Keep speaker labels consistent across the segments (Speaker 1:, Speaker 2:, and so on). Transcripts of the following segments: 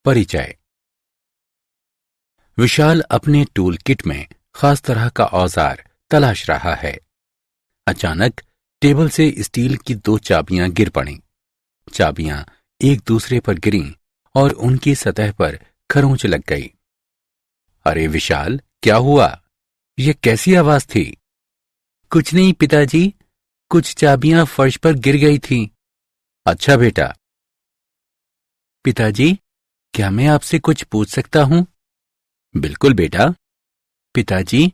Speaker 1: परिचय। विशाल अपने tool kit में खास तरह का औजार तलाश रहा है। अचानक टेबल से स्टील की 2 चाबियां गिर पड़ीं। चाबियां एक दूसरे पर गिरीं और उनकी सतह पर खरोंच लग गई। अरे विशाल, क्या हुआ? यह कैसी आवाज थी? कुछ नहीं पिताजी, कुछ चाबियां फर्श पर गिर गई थीं। अच्छा बेटा। पिताजी, क्या मैं आपसे कुछ पूछ सकता हूं? बिल्कुल बेटा। पिताजी,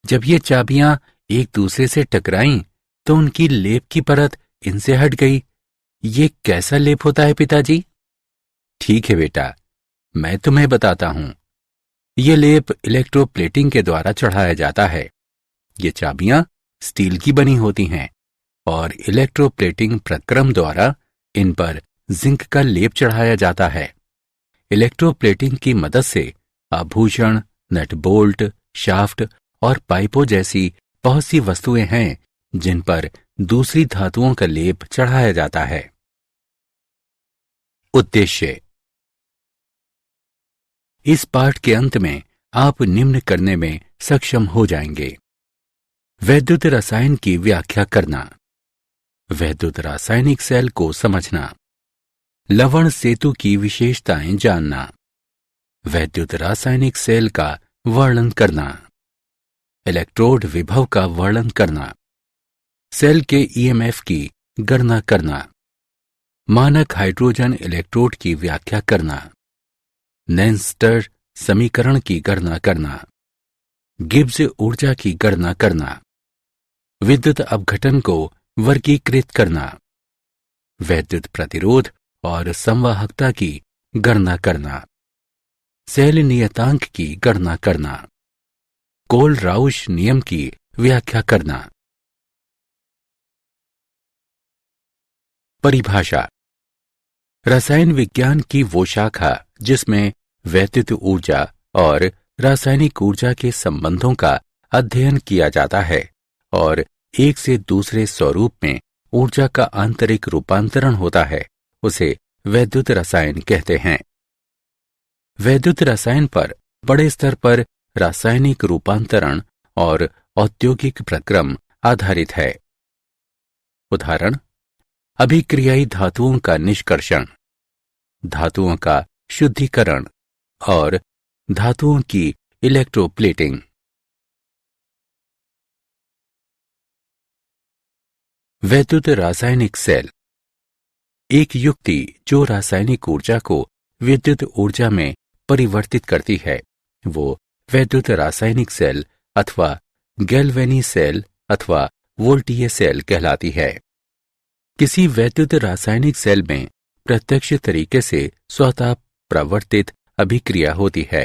Speaker 1: जब ये चाबियां एक दूसरे से टकराईं तो उनकी लेप की परत इनसे हट गई। ये कैसा लेप होता है पिताजी? ठीक है बेटा, मैं तुम्हें बताता हूं। ये लेप इलेक्ट्रोप्लेटिंग के द्वारा चढ़ाया जाता है। ये चाबियां स्टील की बनी होती हैं और इलेक्ट्रोप्लेटिंग प्रक्रम द्वारा इन पर जिंक का लेप चढ़ाया जाता है। इलेक्ट्रोप्लेटिंग की मदद से आभूषण, नट बोल्ट, शाफ्ट और पाइपों जैसी बहुत सी वस्तुएं हैं जिन पर दूसरी धातुओं का लेप चढ़ाया जाता है। उद्देश्य। इस पाठ के अंत में आप निम्न करने में सक्षम हो जाएंगे। वैद्युत रसायन की व्याख्या करना, वैद्युत रासायनिक सेल को समझना, लवण सेतु की विशेषताएं जानना, वैद्युत रासायनिक सेल का वर्णन करना, इलेक्ट्रोड विभव का वर्णन करना, सेल के ईएमएफ की गणना करना, मानक हाइड्रोजन इलेक्ट्रोड की व्याख्या करना, नैनस्टर समीकरण की गणना करना, गिब्स ऊर्जा की गणना करना, विद्युत अपघटन को वर्गीकृत करना, वैद्युत प्रतिरोध और संवाहकता की गणना करना, सेल नियतांक की गणना करना, कोल-राउश नियम की व्याख्या करना। परिभाषा। रसायन विज्ञान की वो शाखा जिसमें वैद्युत ऊर्जा और रासायनिक ऊर्जा के संबंधों का अध्ययन किया जाता है और एक से दूसरे स्वरूप में ऊर्जा का आंतरिक रूपांतरण होता है, उसे वैद्युत रसायन कहते हैं। वैद्युत रसायन पर बड़े स्तर पर रासायनिक रूपांतरण और औद्योगिक प्रक्रम आधारित है। उदाहरण: अभिक्रियाई धातुओं का निष्कर्षण, धातुओं का शुद्धिकरण और धातुओं की इलेक्ट्रोप्लेटिंग। वैद्युत रासायनिक सेल एक युक्ति जो रासायनिक ऊर्जा को विद्युत ऊर्जा में परिवर्तित करती है, वो वैद्युत रासायनिक सेल अथवा गैल्वेनी सेल अथवा वोल्टीय सेल कहलाती है। किसी वैद्युत रासायनिक सेल में प्रत्यक्ष तरीके से स्वतः प्रवर्तित अभिक्रिया होती है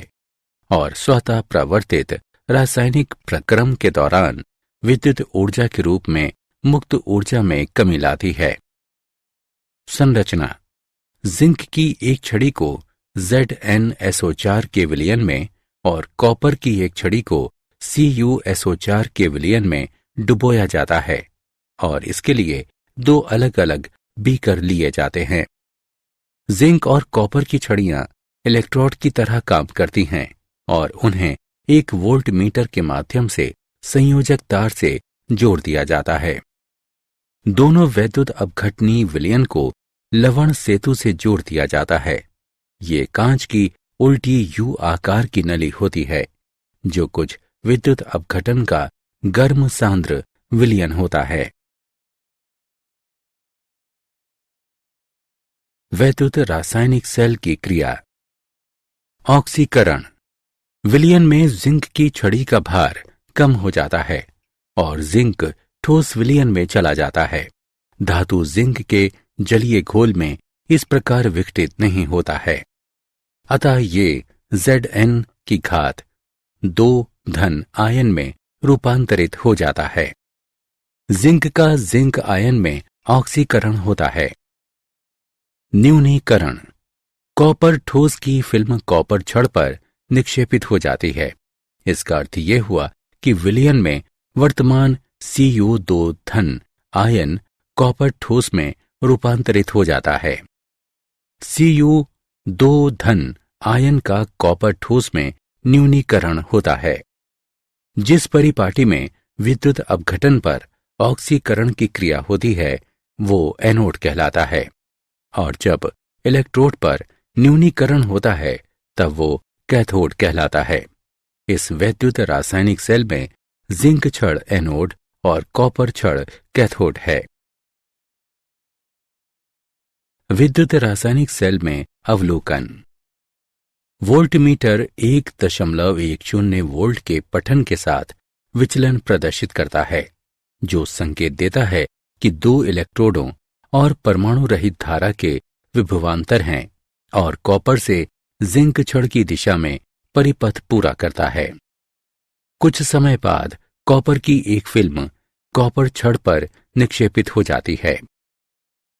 Speaker 1: और स्वतः प्रवर्तित रासायनिक प्रक्रम के दौरान विद्युत ऊर्जा के रूप में मुक्त ऊर्जा में कमी लाती है। संरचना। जिंक की एक छड़ी को ZnSO4 के विलयन में और कॉपर की एक छड़ी को CuSO4 के विलयन में डुबोया जाता है और इसके लिए 2 अलग अलग बीकर लिए जाते हैं। जिंक और कॉपर की छड़ियां इलेक्ट्रोड की तरह काम करती हैं और उन्हें एक वोल्ट मीटर के माध्यम से संयोजक तार से जोड़ दिया जाता है। दोनों वैद्युत अपघटनी विलयन को लवण सेतु से जोड़ दिया जाता है। ये कांच की उल्टी यू आकार की नली होती है जो कुछ विद्युत अपघटन का गर्म सांद्र विलयन होता है। वैद्युत रासायनिक सेल की क्रिया। ऑक्सीकरण। विलयन में जिंक की छड़ी का भार कम हो जाता है और जिंक ठोस विलयन में चला जाता है। धातु जिंक के जलीय घोल में इस प्रकार विघटित नहीं होता है, अतः ये Zn की घात 2 आयन में रूपांतरित हो जाता है। जिंक का जिंक आयन में ऑक्सीकरण होता है। न्यूनीकरण। कॉपर ठोस की फिल्म कॉपर छड़ पर निक्षेपित हो जाती है। इसका अर्थ यह हुआ कि विलयन में वर्तमान Cu2 आयन कॉपर ठोस में रूपांतरित हो जाता है। Cu2 आयन का कॉपर ठोस में न्यूनीकरण होता है। जिस परिपाटी में विद्युत अपघटन पर ऑक्सीकरण की क्रिया होती है वो एनोड कहलाता है, और जब इलेक्ट्रोड पर न्यूनीकरण होता है तब वो कैथोड कहलाता है। इस वैद्युत रासायनिक सेल में जिंक छड़ एनोड और कॉपर छड़ कैथोड है। विद्युत रासायनिक सेल में अवलोकन। वोल्टमीटर 1.10 वोल्ट के पठन के साथ विचलन प्रदर्शित करता है, जो संकेत देता है कि दो इलेक्ट्रोडों और परमाणु रहित धारा के विभवांतर हैं और कॉपर से जिंक छड़ की दिशा में परिपथ पूरा करता है। कुछ समय बाद कॉपर की एक फिल्म कॉपर छड़ पर निक्षेपित हो जाती है।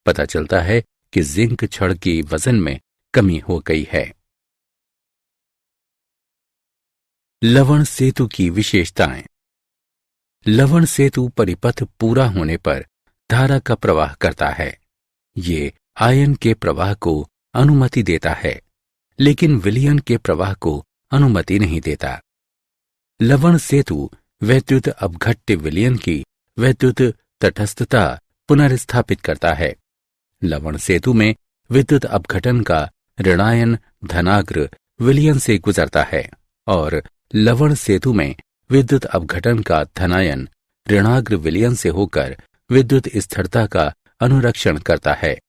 Speaker 1: पता चलता है कि जिंक छड़ की वजन में कमी हो गई है। लवण सेतु की विशेषताएं। लवण सेतु परिपथ पूरा होने पर धारा का प्रवाह करता है। ये आयन के प्रवाह को अनुमति देता है, लेकिन विलयन के प्रवाह को अनुमति नहीं देता। लवण सेतु वैद्युत अपघट्य विलयन की वैद्युत तटस्थता पुनर्स्थापित करता है। लवण सेतु में विद्युत अपघटन का ऋणायन धनाग्र विलयन से गुजरता है और लवण सेतु में विद्युत अपघटन का धनायन ऋणाग्र विलयन से होकर विद्युत स्थिरता का अनुरक्षण करता है।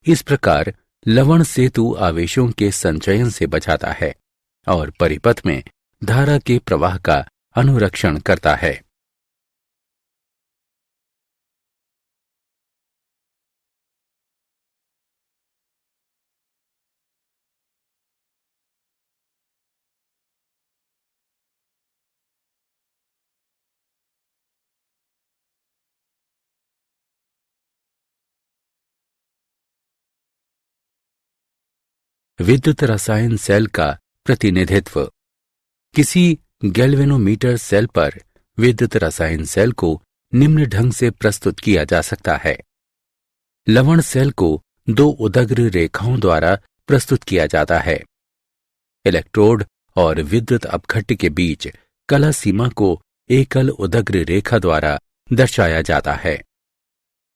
Speaker 1: इस प्रकार लवण सेतु आवेशों के संचयन से बचाता है और परिपथ में धारा के प्रवाह का अनुरक्षण करता है। विद्युत रसायन सेल का प्रतिनिधित्व। किसी गैल्वेनोमीटर सेल पर विद्युत रसायन सेल को निम्न ढंग से प्रस्तुत किया जा सकता है। लवण सेल को दो उदग्र रेखाओं द्वारा प्रस्तुत किया जाता है। इलेक्ट्रोड और विद्युत अपघट्य के बीच कला सीमा को एकल उदग्र रेखा द्वारा दर्शाया जाता है।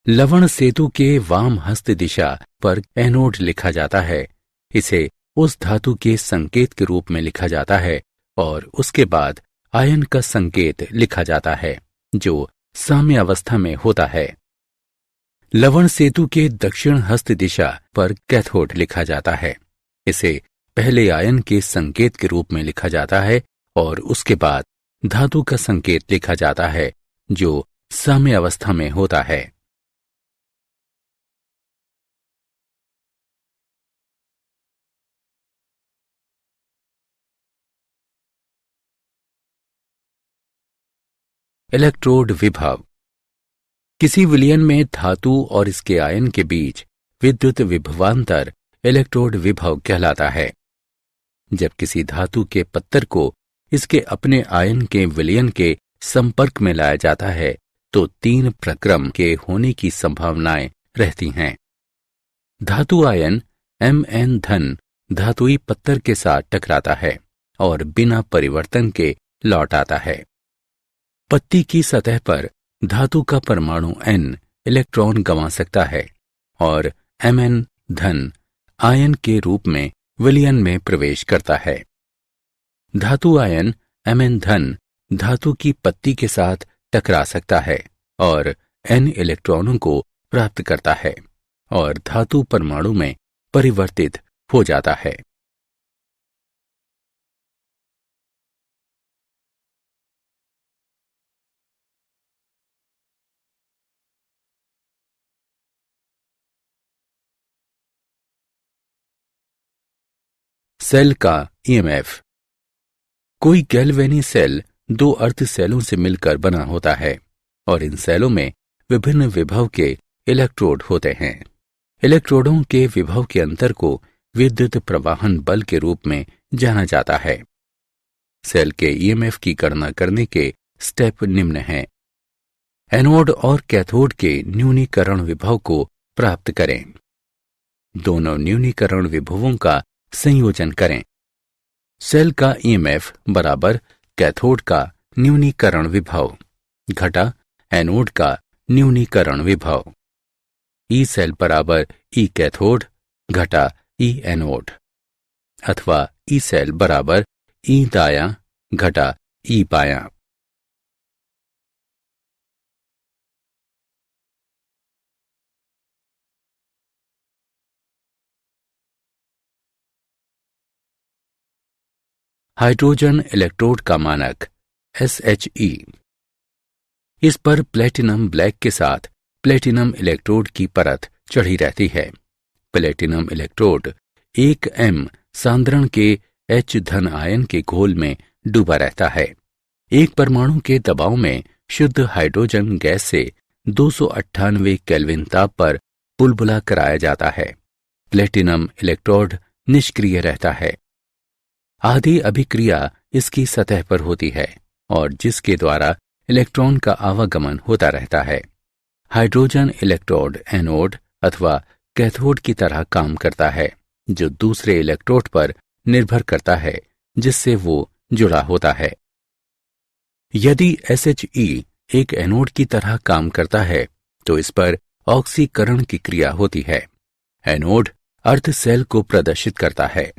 Speaker 1: लवण सेतु के वाम हस्त दिशा पर एनोड लिखा जाता है। इसे उस धातु के संकेत के रूप में लिखा जाता है और उसके बाद आयन का संकेत लिखा जाता है जो साम्यावस्था में होता है। लवण सेतु के दक्षिण हस्त दिशा पर कैथोड लिखा जाता है। इसे पहले आयन के संकेत के रूप में लिखा जाता है और उसके बाद धातु का संकेत लिखा जाता है जो साम्यावस्था में होता है। इलेक्ट्रोड विभव। किसी विलयन में धातु और इसके आयन के बीच विद्युत विभवांतर इलेक्ट्रोड विभव कहलाता है। जब किसी धातु के पत्थर को इसके अपने आयन के विलयन के संपर्क में लाया जाता है तो तीन प्रक्रम के होने की संभावनाएं रहती हैं। धातु आयन Mn धन धातुई पत्थर के साथ टकराता है और बिना परिवर्तन के लौट आता है। पत्ती की सतह पर धातु का परमाणु N इलेक्ट्रॉन गंवा सकता है और Mn धन आयन के रूप में विलयन में प्रवेश करता है। धातु आयन Mn धन धातु की पत्ती के साथ टकरा सकता है और N इलेक्ट्रॉनों को प्राप्त करता है और धातु परमाणु में परिवर्तित हो जाता है। सेल का ईएमएफ। कोई गैल्वेनी सेल दो अर्ध सेलों से मिलकर बना होता है और इन सेलों में विभिन्न विभव के इलेक्ट्रोड होते हैं। इलेक्ट्रोडों के विभव के अंतर को विद्युत प्रवाहन बल के रूप में जाना जाता है। सेल के ईएमएफ की गणना करने के स्टेप निम्न हैं। एनोड और कैथोड के न्यूनीकरण विभव को प्राप्त करें। दोनों न्यूनीकरण विभवों का संयोजन करें। सेल का ईएमएफ बराबर कैथोड का न्यूनीकरण विभव घटा एनोड का न्यूनीकरण विभव। ई सेल बराबर ई कैथोड घटा ई एनोड, अथवा ई सेल बराबर ई दायां घटा ई बायां। हाइड्रोजन इलेक्ट्रोड का मानक SHE। इस पर प्लेटिनम ब्लैक के साथ प्लेटिनम इलेक्ट्रोड की परत चढ़ी रहती है। प्लेटिनम इलेक्ट्रोड 1m सांद्रण के H धन आयन के घोल में डूबा रहता है। एक परमाणु के दबाव में शुद्ध हाइड्रोजन गैस से 298 केल्विन ताप पर बुलबुला कराया जाता है। प्लेटिनम इलेक्ट्रोड निष्क्रिय रहता है। आधी अभिक्रिया इसकी सतह पर होती है और जिसके द्वारा इलेक्ट्रॉन का आवागमन होता रहता है। हाइड्रोजन इलेक्ट्रोड एनोड अथवा कैथोड की तरह काम करता है, जो दूसरे इलेक्ट्रोड पर निर्भर करता है जिससे वो जुड़ा होता है। यदि SHE एक एनोड की तरह काम करता है तो इस पर ऑक्सीकरण की क्रिया होती है। एनोड अर्ध सेल को प्रदर्शित करता है।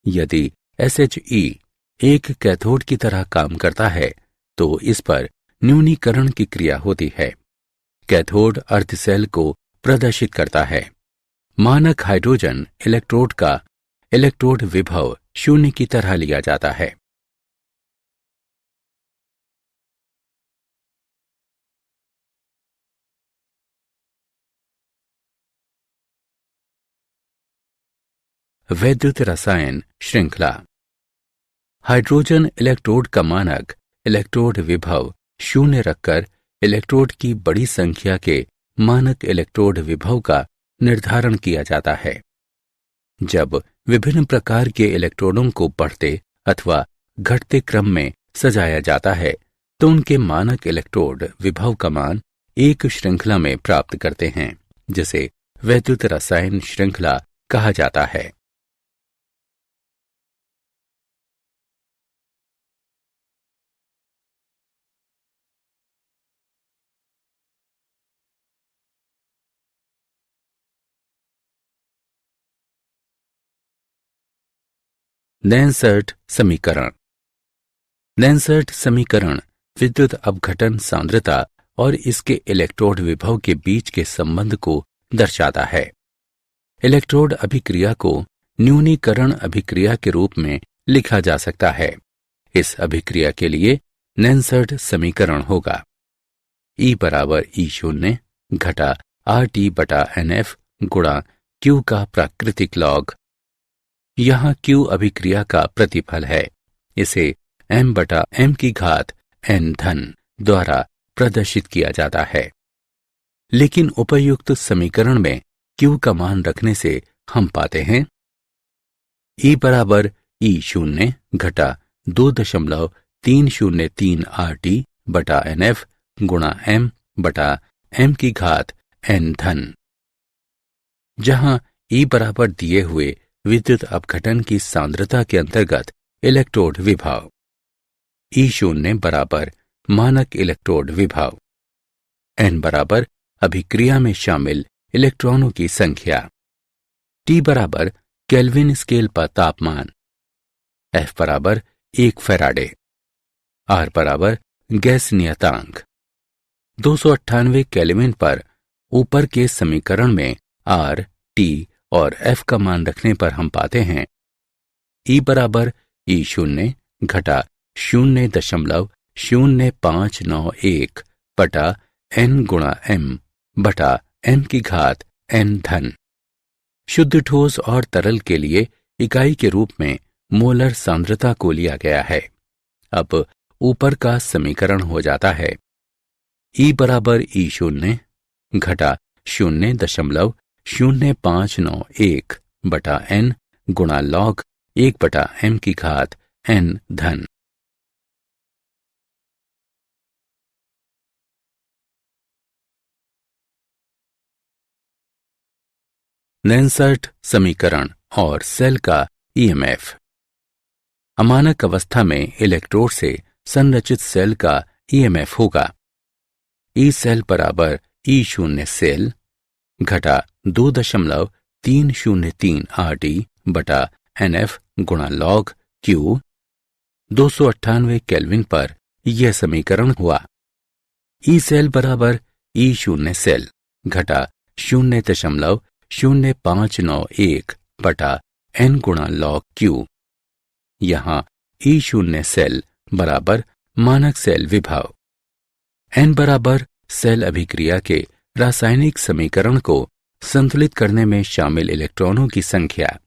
Speaker 1: यदि SHE एक कैथोड की तरह काम करता है तो इस पर न्यूनीकरण की क्रिया होती है। कैथोड अर्ध सेल को प्रदर्शित करता है। मानक हाइड्रोजन इलेक्ट्रोड का इलेक्ट्रोड विभव 0 की तरह लिया जाता है। वैद्युत रसायन श्रृंखला। हाइड्रोजन इलेक्ट्रोड का मानक इलेक्ट्रोड विभव 0 रखकर इलेक्ट्रोड की बड़ी संख्या के मानक इलेक्ट्रोड विभव का निर्धारण किया जाता है। जब विभिन्न प्रकार के इलेक्ट्रोडों को बढ़ते अथवा घटते क्रम में सजाया जाता है तो उनके मानक इलेक्ट्रोड विभव का मान एक श्रृंखला में प्राप्त करते हैं, जिसे वैद्युत रसायन श्रृंखला कहा जाता है। नैनसर्ट समीकरण। नैनसर्ट समीकरण विद्युत अपघटन सांद्रता और इसके इलेक्ट्रोड विभव के बीच के संबंध को दर्शाता है। इलेक्ट्रोड अभिक्रिया को न्यूनीकरण अभिक्रिया के रूप में लिखा जा सकता है। इस अभिक्रिया के लिए नैनसर्ट समीकरण होगा E बराबर E0 घटा RT बटा NF गुणा Q का प्राकृतिक लॉग। यहाँ Q अभिक्रिया का प्रतिफल है। इसे m बटा m की घात n धन द्वारा प्रदर्शित किया जाता है। लेकिन उपयुक्त समीकरण में Q का मान रखने से हम पाते हैं E बराबर E0 घटा 2.303 RT बटा NF गुणा m बटा m की घात n धन, जहां E बराबर दिए हुए विद्युत अपघटन की सांद्रता के अंतर्गत इलेक्ट्रोड विभव, E0 बराबर मानक इलेक्ट्रोड विभव, n बराबर अभिक्रिया में शामिल इलेक्ट्रॉनों की संख्या, T बराबर केल्विन स्केल पर तापमान, F बराबर 1 फैराडे, R बराबर गैस नियतांक। 298 केल्विन पर ऊपर के समीकरण में R, T और F का मान रखने पर हम पाते हैं E बराबर E0 घटा 0.0591 बटा n गुणा m बटा m की घात n धन। शुद्ध ठोस और तरल के लिए इकाई के रूप में मोलर सांद्रता को लिया गया है। अब ऊपर का समीकरण हो जाता है E बराबर E0 घटा 0.0591 बटा n गुणा लॉग 1 बटा m की घात n धन। नैनसर्ट समीकरण और सेल का ईएमएफ। अमानक अवस्था में इलेक्ट्रोड से संरचित सेल का ईएमएफ होगा ई सेल बराबर ई शून्य सेल घटा 2.303 RT बटा NF गुणा लॉग Q। 298 केल्विन पर यह समीकरण हुआ। ई सेल बराबर ई शून्य सेल घटा 0.0591 बटा N गुणा लॉग Q। यहाँ ई शून्य सेल बराबर मानक सेल विभव, N बराबर सेल अभिक्रिया के रासायनिक समीकरण को संतुलित करने में शामिल इलेक्ट्रॉनों की संख्या,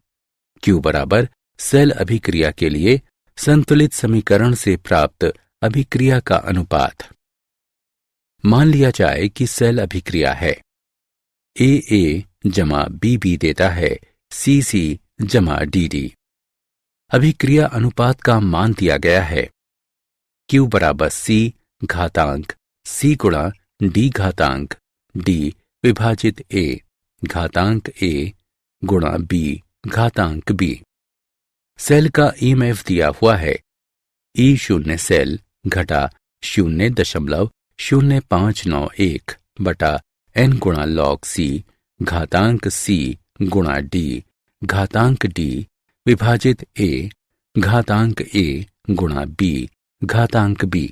Speaker 1: Q बराबर सेल अभिक्रिया के लिए संतुलित समीकरण से प्राप्त अभिक्रिया का अनुपात। मान लिया जाए कि सेल अभिक्रिया है AA जमा BB देता है CC जमा DD। अभिक्रिया अनुपात का मान दिया गया है Q बराबर C घातांक C गुणा D घातांक D विभाजित A घातांक A गुणा B घातांक B। सेल का ईएमएफ दिया हुआ है ई शून्य सेल घटा 0.0591 बटा N गुणा लॉग C घातांक C गुणा D घातांक D विभाजित A घातांक A गुणा B घातांक B।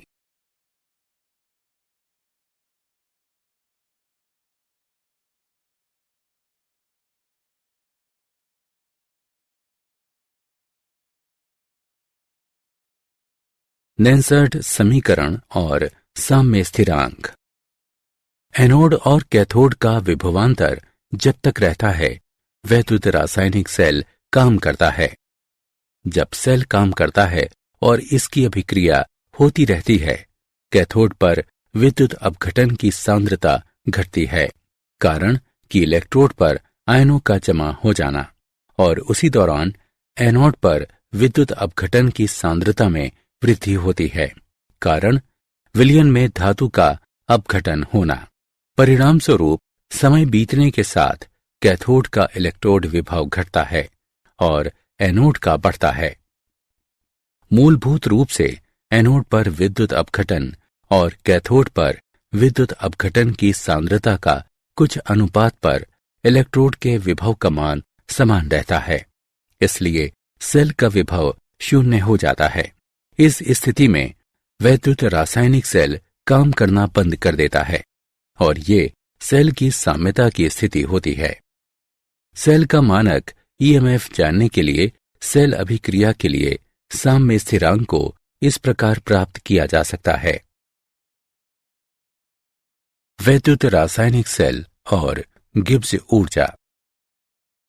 Speaker 1: नेंसर्ड समीकरण और साम्य स्थिरांक। एनोड और कैथोड का विभवांतर जब तक रहता है वैद्युत रासायनिक सेल काम करता है। जब सेल काम करता है और इसकी अभिक्रिया होती रहती है, कैथोड पर विद्युत अपघटन की सांद्रता घटती है, कारण कि इलेक्ट्रोड पर आयनों का जमा हो जाना, और उसी दौरान एनोड पर विद्युत अपघटन की सांद्रता में वृद्धि होती है, कारण विलयन में धातु का अपघटन होना। परिणाम स्वरूप समय बीतने के साथ कैथोड का इलेक्ट्रोड विभव घटता है और एनोड का बढ़ता है। मूलभूत रूप से एनोड पर विद्युत अपघटन और कैथोड पर विद्युत अपघटन की सांद्रता का कुछ अनुपात पर इलेक्ट्रोड के विभव का मान समान रहता है, इसलिए सेल का विभव शून्य हो जाता है। इस स्थिति में वैद्युत रासायनिक सेल काम करना बंद कर देता है और ये सेल की साम्यता की स्थिति होती है। सेल का मानक ईएमएफ जानने के लिए सेल अभिक्रिया के लिए साम्य स्थिरांक को इस प्रकार प्राप्त किया जा सकता है। वैद्युत रासायनिक सेल और गिब्स ऊर्जा।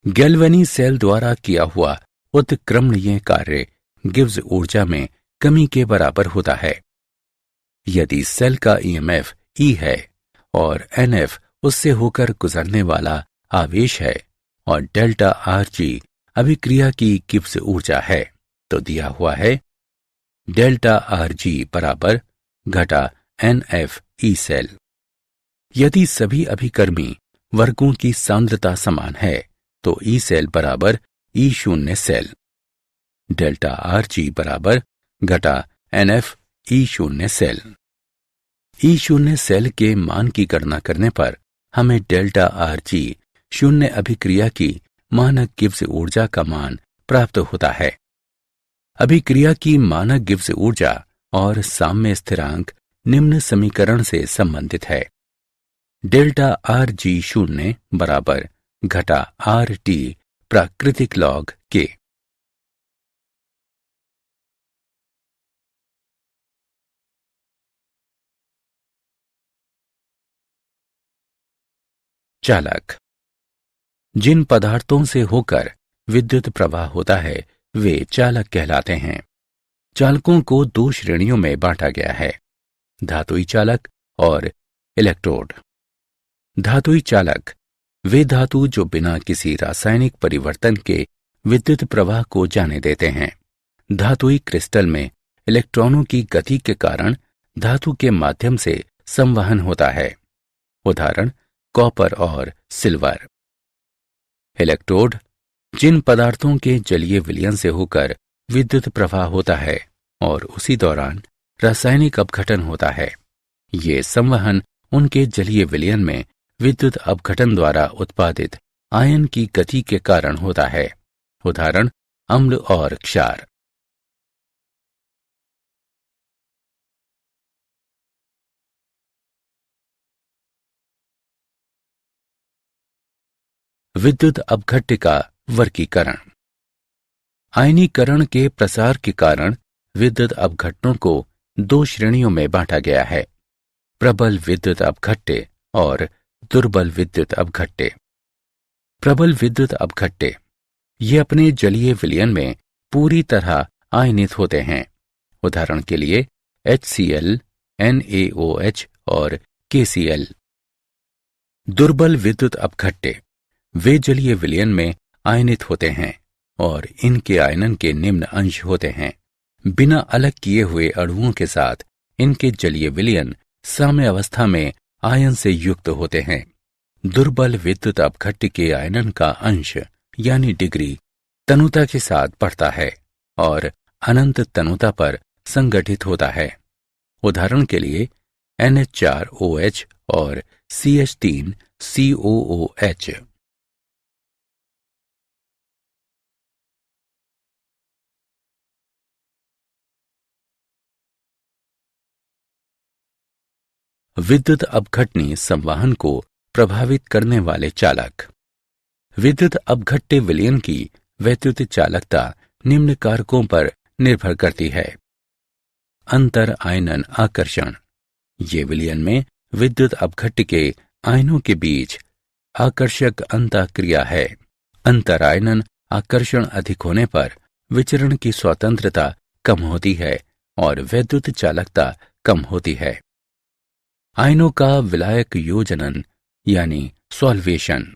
Speaker 1: गैल्वेनी सेल द्वारा किया हुआ उत्क्रमणीय कार्य गिब्स ऊर्जा में कमी के बराबर होता है। यदि सेल का ईएमएफ E है और NF उससे होकर गुजरने वाला आवेश है और डेल्टा RG अभिक्रिया की गिब्स ऊर्जा है, तो दिया हुआ है डेल्टा RG बराबर घटा NF E सेल। यदि सभी अभिकर्मी वर्गों की सांद्रता समान है तो E सेल बराबर E शून्य सेल, डेल्टा RG बराबर घटा NF E शून्य सेल। E शून्य सेल के मान की गणना करने पर हमें डेल्टा RG शून्य अभिक्रिया की मानक गिब्स ऊर्जा का मान प्राप्त होता है। अभिक्रिया की मानक गिब्स ऊर्जा और साम्य स्थिरांक निम्न समीकरण से संबंधित है। डेल्टा RG शून्य बराबर घटा RT प्राकृतिक लॉग के। चालक। जिन पदार्थों से होकर विद्युत प्रवाह होता है वे चालक कहलाते हैं। चालकों को दो श्रेणियों में बांटा गया है, धातुई चालक और इलेक्ट्रोड। धातुई चालक वे धातु जो बिना किसी रासायनिक परिवर्तन के विद्युत प्रवाह को जाने देते हैं। धातुई क्रिस्टल में इलेक्ट्रॉनों की गति के कारण धातु के माध्यम से संवहन होता है, उदाहरण कॉपर और सिल्वर। इलेक्ट्रोड जिन पदार्थों के जलीय विलयन से होकर विद्युत प्रवाह होता है और उसी दौरान रासायनिक अपघटन होता है। ये संवहन उनके जलीय विलयन में विद्युत अपघटन द्वारा उत्पादित आयन की गति के कारण होता है। उदाहरण अम्ल और क्षार। विद्युत अपघट्य का वर्गीकरण। आयनीकरण के प्रसार के कारण विद्युत अपघटनों को दो श्रेणियों में बांटा गया है, प्रबल विद्युत अपघट्य और दुर्बल विद्युत अपघट्य। प्रबल विद्युत अपघट्य ये अपने जलीय विलयन में पूरी तरह आयनित होते हैं। उदाहरण के लिए HCl, NaOH और KCl। दुर्बल विद्युत अपघट्य वे जलीय विलयन में आयनित होते हैं और इनके आयनन के निम्न अंश होते हैं। बिना अलग किए हुए अणुओं के साथ इनके जलीय विलयन साम्य अवस्था में आयन से युक्त होते हैं। दुर्बल विद्युत अपघट्य के आयनन का अंश यानी डिग्री तनुता के साथ बढ़ता है और अनंत तनुता पर संगठित होता है। उदाहरण के लिए NH4OH और CH3COOH। विद्युत अपघटनी संवहन को प्रभावित करने वाले चालक। विद्युत अपघट्य विलयन की वैद्युत चालकता निम्न कारकों पर निर्भर करती है। अंतर आयनन आकर्षण। ये विलयन में विद्युत अपघट्य के आयनों के बीच आकर्षक अंतःक्रिया है। अंतर आयनन आकर्षण अधिक होने पर विचरण की स्वतंत्रता कम होती है और वैद्युत चालकता कम होती है। आयनों का विलायक योजनन यानी सॉल्वेशन।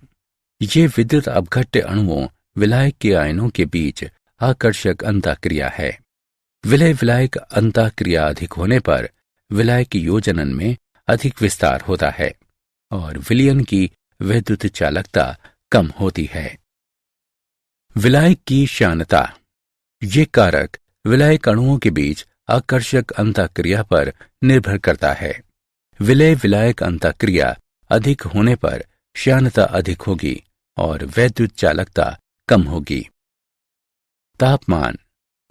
Speaker 1: ये विद्युत अपघट्य अणुओं विलायक के आयनों के बीच आकर्षक अंतःक्रिया है। विलय विलायक अंतःक्रिया अधिक होने पर विलायक योजनन में अधिक विस्तार होता है और विलयन की वैद्युत चालकता कम होती है। विलायक की श्यानता। ये कारक विलायक अणुओं के बीच आकर्षक अंतःक्रिया पर निर्भर करता है। विलय विलायक अंतःक्रिया अधिक होने पर श्यानता अधिक होगी और वैद्युत चालकता कम होगी। तापमान।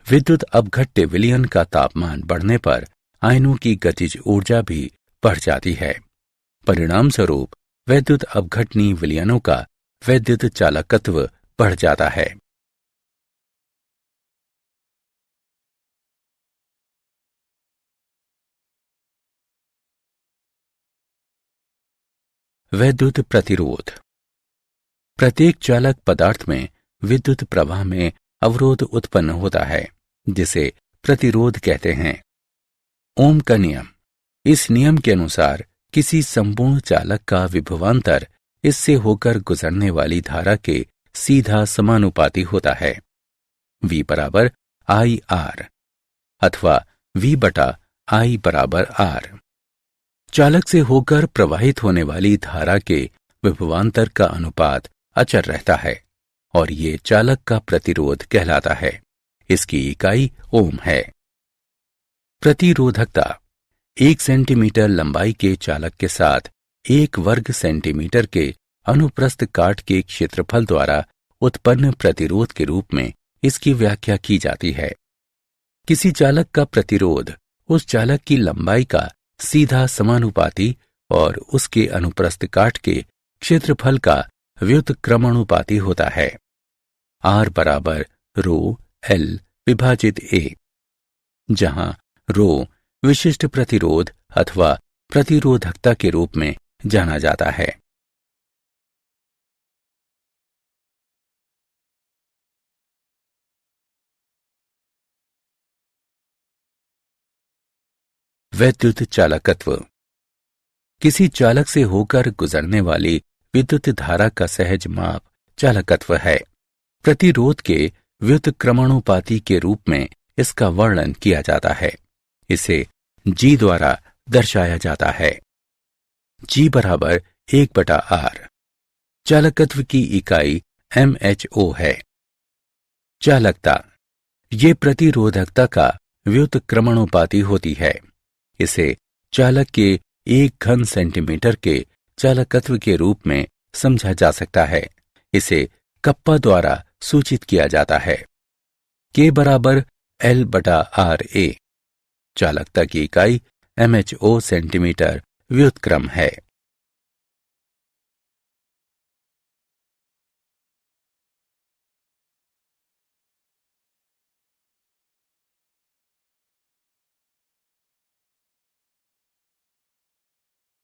Speaker 1: विद्युत अपघट्य विलयन का तापमान बढ़ने पर आयनों की गतिज ऊर्जा भी बढ़ जाती है। परिणाम स्वरूप वैद्युत अपघटनी विलयनों का वैद्युत चालकत्व बढ़ जाता है। वैद्युत प्रतिरोध। प्रत्येक चालक पदार्थ में विद्युत प्रवाह में अवरोध उत्पन्न होता है, जिसे प्रतिरोध कहते हैं। ओम का नियम। इस नियम के अनुसार किसी संपूर्ण चालक का विभवांतर इससे होकर गुजरने वाली धारा के सीधा समानुपाती होता है। V बराबर IR अथवा V बटा I बराबर R। चालक से होकर प्रवाहित होने वाली धारा के विभवांतर का अनुपात अचर रहता है और ये चालक का प्रतिरोध कहलाता है। इसकी इकाई ओम है। प्रतिरोधकता। 1 सेंटीमीटर लंबाई के चालक के साथ 1 वर्ग सेंटीमीटर के अनुप्रस्थ काट के क्षेत्रफल द्वारा उत्पन्न प्रतिरोध के रूप में इसकी व्याख्या की जाती है। किसी चालक का प्रतिरोध उस चालक की लंबाई का सीधा समानुपाती और उसके अनुप्रस्थ काट के क्षेत्रफल का व्युत्क्रमानुपाती होता है। R बराबर रो L विभाजित A, जहां रो विशिष्ट प्रतिरोध अथवा प्रतिरोधकता के रूप में जाना जाता है। वैद्युत चालकत्व। किसी चालक से होकर गुजरने वाली विद्युत धारा का सहज माप चालकत्व है। प्रतिरोध के व्युत्क्रमानुपाती के रूप में इसका वर्णन किया जाता है। इसे G द्वारा दर्शाया जाता है। G बराबर 1/R। चालकत्व की इकाई MHO है। चालकता ये प्रतिरोधकता का व्युत्क्रमणोपाधि होती है। इसे चालक के 1 घन सेंटीमीटर के चालकत्व के रूप में समझा जा सकता है। इसे कप्पा द्वारा सूचित किया जाता है। K बराबर L/RA। चालकता की इकाई mho सेंटीमीटर व्युत्क्रम है।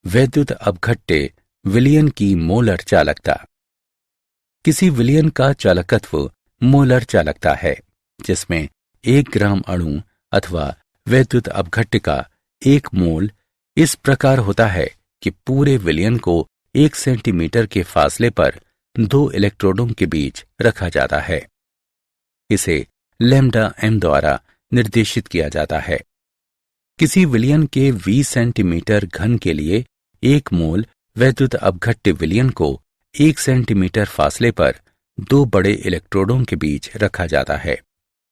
Speaker 1: वैद्युत अपघट्य विलयन की मोलर चालकता। किसी विलयन का चालकत्व मोलर चालकता है, जिसमें 1 ग्राम अणु अथवा वैद्युत अपघट्य का 1 मोल इस प्रकार होता है कि पूरे विलयन को 1 सेंटीमीटर के फासले पर 2 इलेक्ट्रोडों के बीच रखा जाता है। इसे लैम्डा m द्वारा निर्देशित किया जाता है। किसी विलयन के 20 सेंटीमीटर घन के लिए 1 मोल वैद्युत अपघट्य विलयन को 1 सेंटीमीटर फासले पर 2 बड़े इलेक्ट्रोडों के बीच रखा जाता है।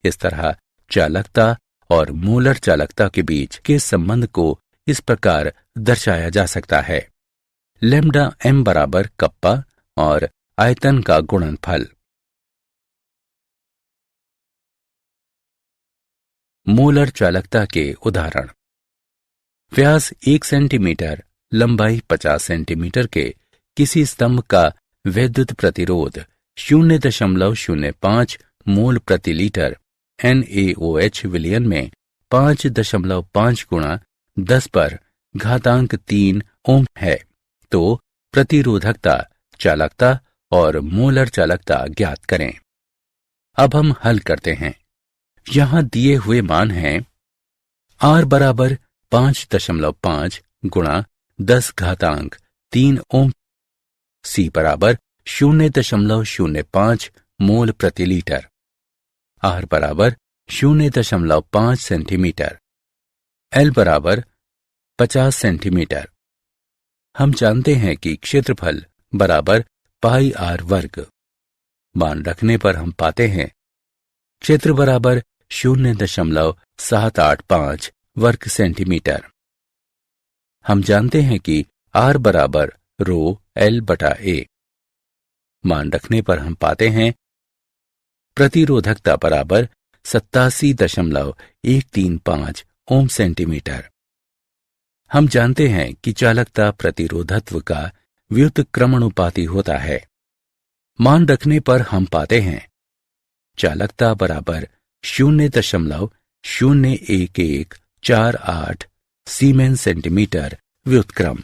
Speaker 1: इस तरह चालकता और मोलर चालकता के बीच के संबंध को इस प्रकार दर्शाया जा सकता है। लैम्डा m बराबर कप्पा और आयतन का गुणनफल। मोलर चालकता के उदाहरण। व्यास 1 सेंटीमीटर, लंबाई 50 सेंटीमीटर के किसी स्तंभ का वैद्युत प्रतिरोध 0.05 मोल प्रति लीटर NaOH विलयन में 5.5 गुणा 10⁻³ ओम है, तो प्रतिरोधकता, चालकता और मोलर चालकता ज्ञात करें। अब हम हल करते हैं। यहां दिए हुए मान हैं R बराबर 5.5 गुणा 10⁻³ ओम, C बराबर 0.05 मोल प्रति लीटर, R बराबर 0.5 सेंटीमीटर, L बराबर 50 सेंटीमीटर। हम जानते हैं कि क्षेत्रफल बराबर पाई R वर्ग। मान रखने पर हम पाते हैं क्षेत्र बराबर 0.785 वर्ग सेंटीमीटर। हम जानते हैं कि R बराबर ρL/A। मान रखने पर हम पाते हैं प्रतिरोधकता बराबर 87.135 ओम सेंटीमीटर। हम जानते हैं कि चालकता प्रतिरोधत्व का व्युत्क्रमणोपाधि होता है। मान रखने पर हम पाते हैं चालकता बराबर 0.01148 सीमेन सेंटीमीटर व्युत्क्रम।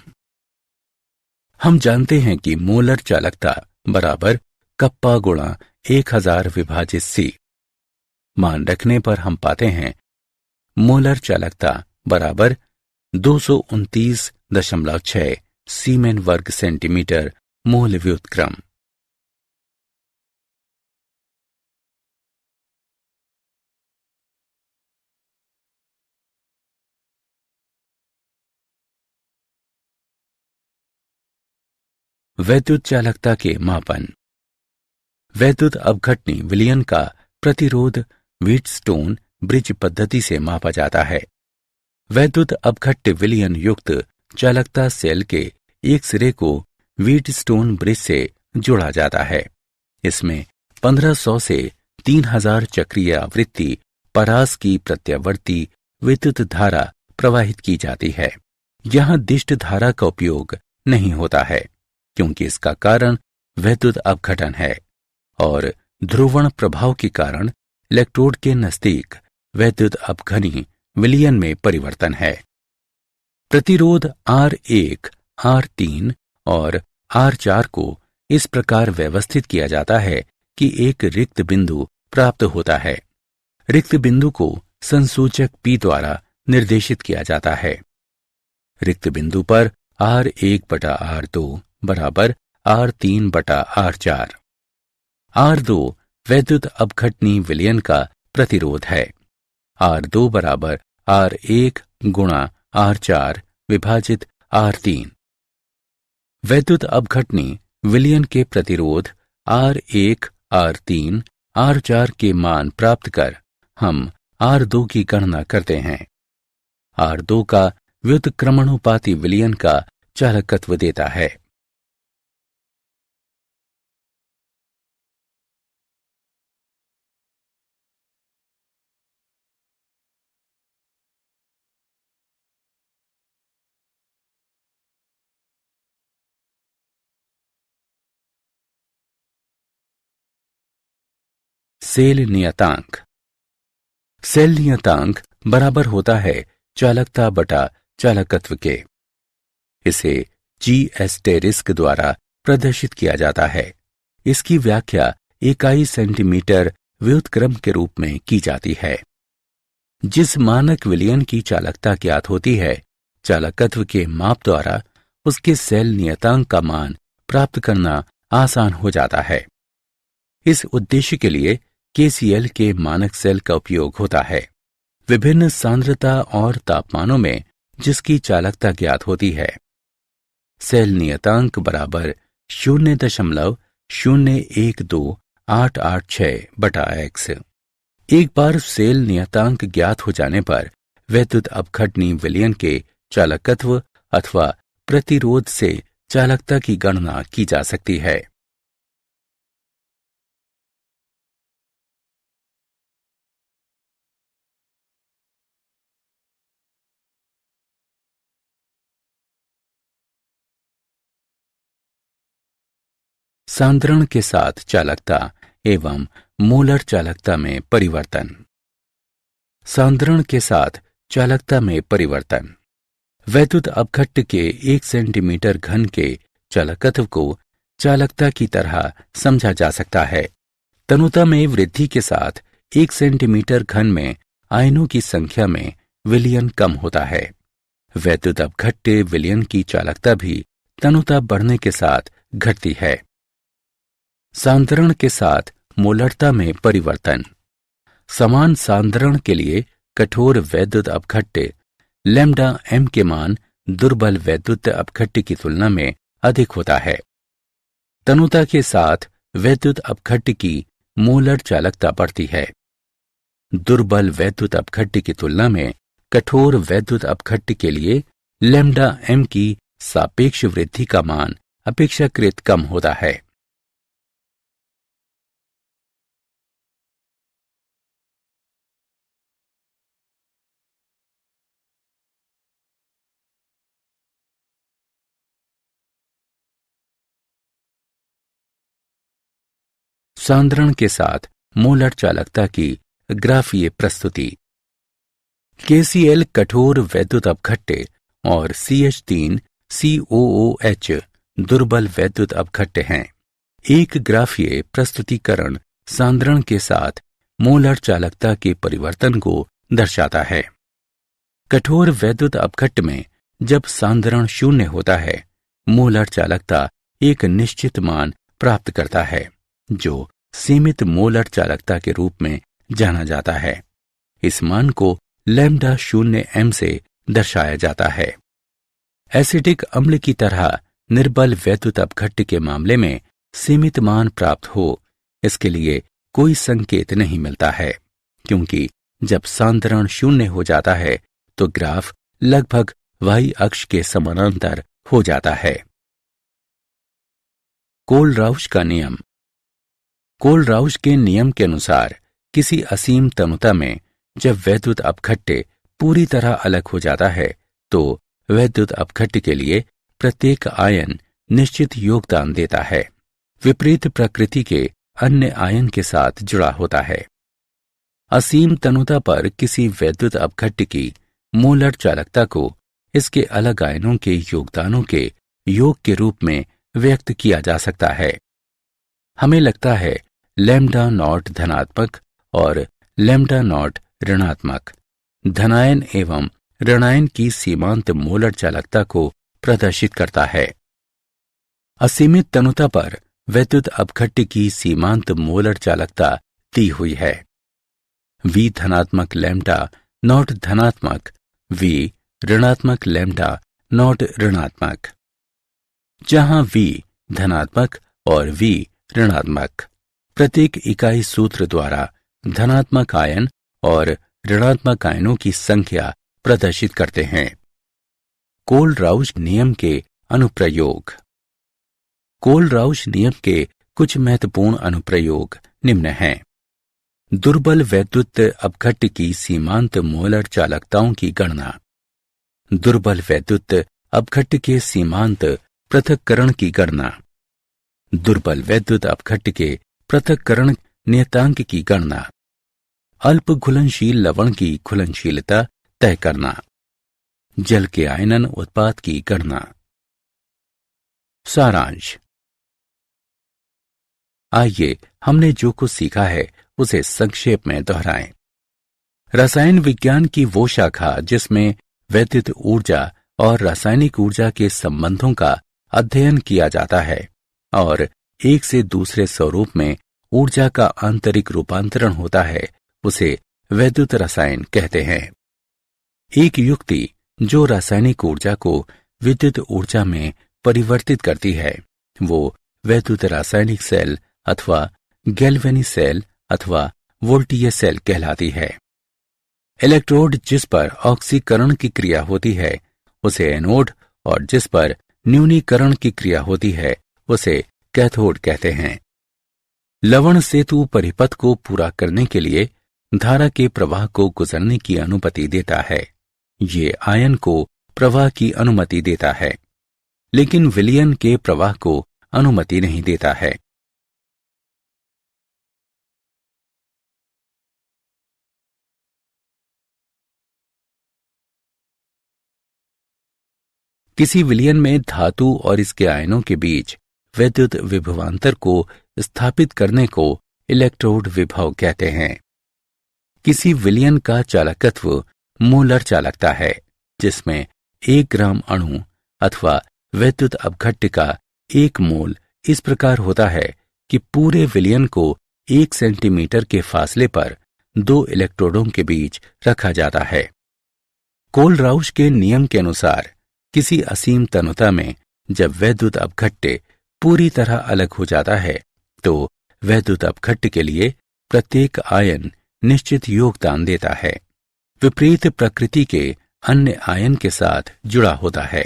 Speaker 1: हम जानते हैं कि मोलर चालकता बराबर कप्पा गुणा 1000 विभाजित C। मान रखने पर हम पाते हैं मोलर चालकता बराबर 229.6 सीमेन वर्ग सेंटीमीटर मोल व्युत्क्रम। वैद्युत चालकता के मापन। वैद्युत अपघटनी विलयन का प्रतिरोध व्हीटस्टोन ब्रिज पद्धति से मापा जाता है। वैद्युत अपघट्य विलयन युक्त चालकता सेल के एक सिरे को व्हीटस्टोन ब्रिज से जोड़ा जाता है। इसमें 1500 से 3000 चक्रीय आवृत्ति परास की प्रत्यावर्ती विद्युत धारा प्रवाहित की जाती है। यहां दिष्ट धारा का उपयोग नहीं होता है, क्योंकि इसका कारण वैद्युत अपघटन है और ध्रुवण प्रभाव के कारण इलेक्ट्रोड के नजदीक वैद्युत अपघनी विलयन में परिवर्तन है। प्रतिरोध R1, R3 और R4 को इस प्रकार व्यवस्थित किया जाता है कि एक रिक्त बिंदु प्राप्त होता है। रिक्त बिंदु को संसूचक P द्वारा निर्देशित किया जाता है। रिक्त बिंदु पर R1/R2 बराबर R3/R4। R2 वैद्युत अपघटनी विलयन का प्रतिरोध है। R2 बराबर R1 गुणा R4 विभाजित R3। वैद्युत अपघटनी विलयन के प्रतिरोध R1, R3, R4 के मान प्राप्त कर हम R2 की गणना करते हैं। R2 का व्युत्क्रमणुपाती विलयन का चालकत्व देता है। सेल नियतांक। सेल नियतांक बराबर होता है चालकता बटा चालकत्व के। इसे जी एस्टेरिस्क द्वारा प्रदर्शित किया जाता है। इसकी व्याख्या इकाई सेंटीमीटर व्युत्क्रम के रूप में की जाती है। जिस मानक विलयन की चालकता ज्ञात होती है, चालकत्व के माप द्वारा उसके सेल नियतांक का मान प्राप्त करना आसान हो जाता है। इस उद्देश्य के लिए केसीएल के मानक सेल का उपयोग होता है। विभिन्न सांद्रता और तापमानों में जिसकी चालकता ज्ञात होती है। सेल नियतांक बराबर 0.0128886 बटा x। एक बार सेल नियतांक ज्ञात हो जाने पर वैद्युत अपघटनी विलयन के चालकत्व अथवा प्रतिरोध से चालकता की गणना की जा सकती है। सांद्रण के साथ चालकता एवं मोलर चालकता में परिवर्तन। सांद्रण के साथ चालकता में परिवर्तन। वैद्युत अपघट्ट के 1 सेंटीमीटर घन के चालकत्व को चालकता की तरह समझा जा सकता है। तनुता में वृद्धि के साथ 1 सेंटीमीटर घन में आयनों की संख्या में विलयन कम होता है। वैद्युत अपघट्ट विलयन की चालकता भी तनुता बढ़ने के साथ घटती है। सांद्रण के साथ मोलरता में परिवर्तन। समान सांद्रण के लिए कठोर वैद्युत अपघट्ट लैम्डा m के मान दुर्बल वैद्युत अपघट्ट की तुलना में अधिक होता है। तनुता के साथ वैद्युत अपघट्ट की मोलर चालकता बढ़ती है। दुर्बल वैद्युत अपघट्ट की तुलना में कठोर वैद्युत अपघट्ट के लिए लैम्डा m की सापेक्ष वृद्धि का मान अपेक्षाकृत कम होता है। सांद्रण के साथ मोलर चालकता की ग्राफीय प्रस्तुति। केसीएल कठोर वैद्युत अपघट्ट और CH3COOH दुर्बल वैद्युत अपघट्ट हैं। एक ग्राफीय प्रस्तुतिकरण सांद्रण के साथ मोलर चालकता के परिवर्तन को दर्शाता है। कठोर वैद्युत अपघट्ट में जब सांद्रण 0 होता है, मोलर चालकता एक निश्चित मान प्राप्त करता है, जो सीमित मोलर चालकता के रूप में जाना जाता है। इस मान को लैम्डा 0m से दर्शाया जाता है। एसिडिक अम्ल की तरह निर्बल वैद्युत अपघट्ट के मामले में सीमित मान प्राप्त हो, इसके लिए कोई संकेत नहीं मिलता है, क्योंकि जब सांद्रण 0 हो जाता है तो ग्राफ लगभग y अक्ष के समानांतर हो जाता है। कोलराउश का नियम। कोलराउश के नियम के अनुसार किसी असीम तनुता में जब वैद्युत अपघट्ट पूरी तरह अलग हो जाता है तो वैद्युत अपघट्ट के लिए प्रत्येक आयन निश्चित योगदान देता है, विपरीत प्रकृति के अन्य आयन के साथ जुड़ा होता है। असीम तनुता पर किसी वैद्युत अपघट्ट की मोलर चालकता को इसके अलग आयनों के योगदानों के योग के रूप में व्यक्त किया जा सकता है। हमें लगता है लैम्डा नॉट धनात्मक और लैम्डा नॉट ऋणात्मक धनायन एवं ऋणायन की सीमांत मोलर चालकता को प्रदर्शित करता है। असीमित तनुता पर वैद्युत अपघट्ट की सीमांत मोलर चालकता दी हुई है। V धनात्मक लैम्डा नॉट धनात्मक, V ऋणात्मक लैम्डा नॉट ऋणात्मक। जहां V धनात्मक और V ऋणात्मक। प्रत्येक इकाई सूत्र द्वारा धनात्मक आयन और ऋणात्मक आयनों की संख्या प्रदर्शित करते हैं। कोलराउश नियम के अनुप्रयोग। कोलराउश नियम के कुछ महत्वपूर्ण अनुप्रयोग निम्न हैं। दुर्बल वैद्युत अपघट्ट की सीमांत मोलर चालकताओं की गणना। दुर्बल वैद्युत अपघट्ट के सीमांत पृथक्करण की गणना। दुर्बल वैद्युत अपघट्ट के पृथक्करण नियतांक की गणना। अल्प घुलनशील लवण की घुलनशीलता तय करना। जल के आयनन उत्पाद की गणना। सारांश। आइए हमने जो कुछ सीखा है उसे संक्षेप में दोहराएं। रसायन विज्ञान की वो शाखा जिसमें वैद्युत ऊर्जा और रासायनिक ऊर्जा के संबंधों का अध्ययन किया जाता है और एक से दूसरे स्वरूप में ऊर्जा का आंतरिक रूपांतरण होता है, उसे वैद्युत रसायन कहते हैं। एक युक्ति जो रासायनिक ऊर्जा को विद्युत ऊर्जा में परिवर्तित करती है वो वैद्युत रासायनिक सेल अथवा गैल्वेनी सेल अथवा वोल्टीय सेल कहलाती है। इलेक्ट्रोड जिस पर ऑक्सीकरण की क्रिया होती है उसे एनोड और जिस पर न्यूनीकरण की क्रिया होती है उसे कैथोड कहते हैं। लवण सेतु परिपथ को पूरा करने के लिए धारा के प्रवाह को गुजरने की अनुमति देता है। ये आयन को प्रवाह की अनुमति देता है, लेकिन विलयन के प्रवाह को अनुमति नहीं देता है। किसी विलयन में धातु और इसके आयनों के बीच वैद्युत विभवांतर को स्थापित करने को इलेक्ट्रोड विभव कहते हैं। किसी विलयन का चालकत्व मोलर चालकता है, जिसमें 1 ग्राम अणु अथवा वैद्युत अपघट्ट का 1 मोल इस प्रकार होता है कि पूरे विलयन को 1 सेंटीमीटर के फासले पर 2 इलेक्ट्रोडों के बीच रखा जाता है। कोलराउश के नियम के अनुसार किसी असीम तनुता में जब वैद्युत अपघट्ट पूरी तरह अलग हो जाता है तो वैद्युत अपघट्ट के लिए प्रत्येक आयन निश्चित योगदान देता है, विपरीत प्रकृति के अन्य आयन के साथ जुड़ा होता है।